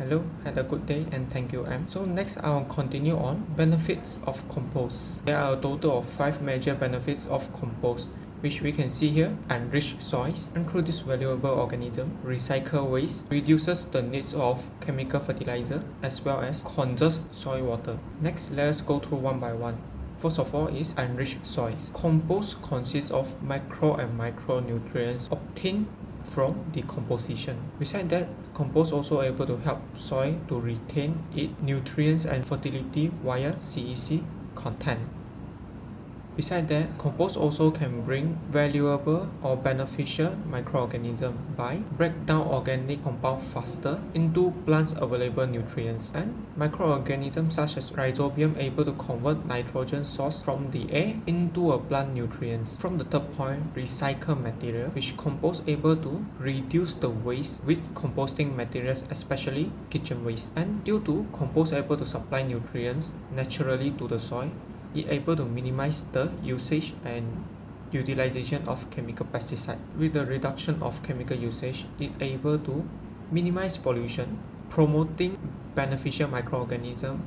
Hello, had a good day and thank you, Em. So next I'll continue on benefits of compost. There are a total of 5 major benefits of compost, which we can see here: enrich soils, introduce valuable organism, recycle waste, reduces the needs of chemical fertilizer, as well as conserve soil water. Next, let's go through one by one. First of all is enrich soils. Compost consists of macro and micronutrients obtained from decomposition. Besides that, compost also able to help soil to retain its nutrients and fertility via CEC content. Besides that, compost also can bring valuable or beneficial microorganisms by break down organic compound faster into plants' available nutrients, and microorganisms such as rhizobium able to convert nitrogen source from the air into a plant nutrients. From the third point, recycle material, which compost able to reduce the waste with composting materials, especially kitchen waste. And due to compost able to supply nutrients naturally to the soil, it able to minimize the usage and utilization of chemical pesticide. With the reduction of chemical usage, it able to minimize pollution, promoting beneficial microorganisms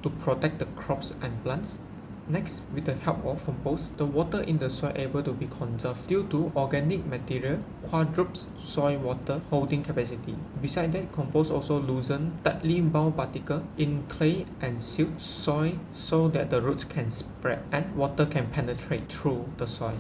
to protect the crops and plants. Next, with the help of compost, the water in the soil able to be conserved due to organic material quadruples soil water holding capacity. Besides that, compost also loosen tightly bound particles in clay and silt soil so that the roots can spread and water can penetrate through the soil.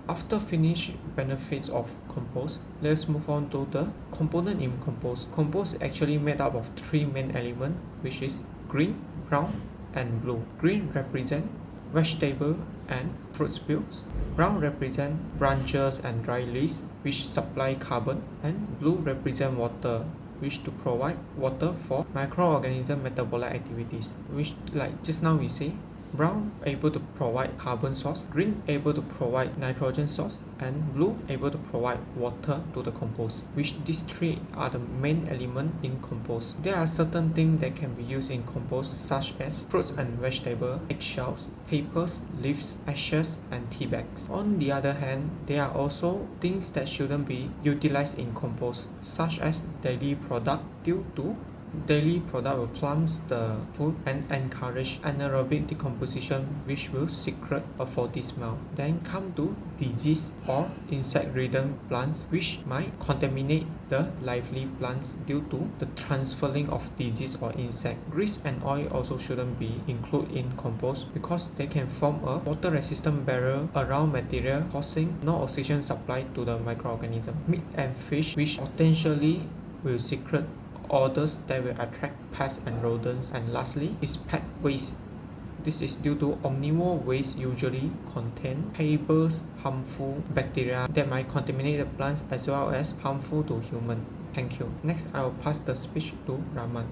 After finish benefits of compost, let's move on to the component in compost. Compost is actually made up of 3 main elements, which is green, brown, and blue. Green represent vegetable and fruit spills. Brown represent branches and dry leaves, which supply carbon, and blue represent water, which to provide water for microorganism metabolic activities, which like just now we say, brown able to provide carbon source, green able to provide nitrogen source, and blue able to provide water to the compost, which these 3 are the main element in compost. There are certain things that can be used in compost, such as fruits and vegetables, eggshells, papers, leaves, ashes, and tea bags. On the other hand, there are also things that shouldn't be utilized in compost, such as daily product, due to daily product will plumps the food and encourage anaerobic decomposition, which will secrete a faulty smell. Then come to disease or insect-ridden plants, which might contaminate the lively plants due to the transferring of disease or insect. Grease and oil also shouldn't be included in compost because they can form a water-resistant barrier around material, causing no oxygen supply to the microorganism. Meat and fish, which potentially will secrete odors that will attract pests and rodents. And lastly is pet waste. This is due to omnivore waste usually contain pebbles, harmful bacteria that might contaminate the plants as well as harmful to human. Thank you. Next, I will pass the speech to Raman.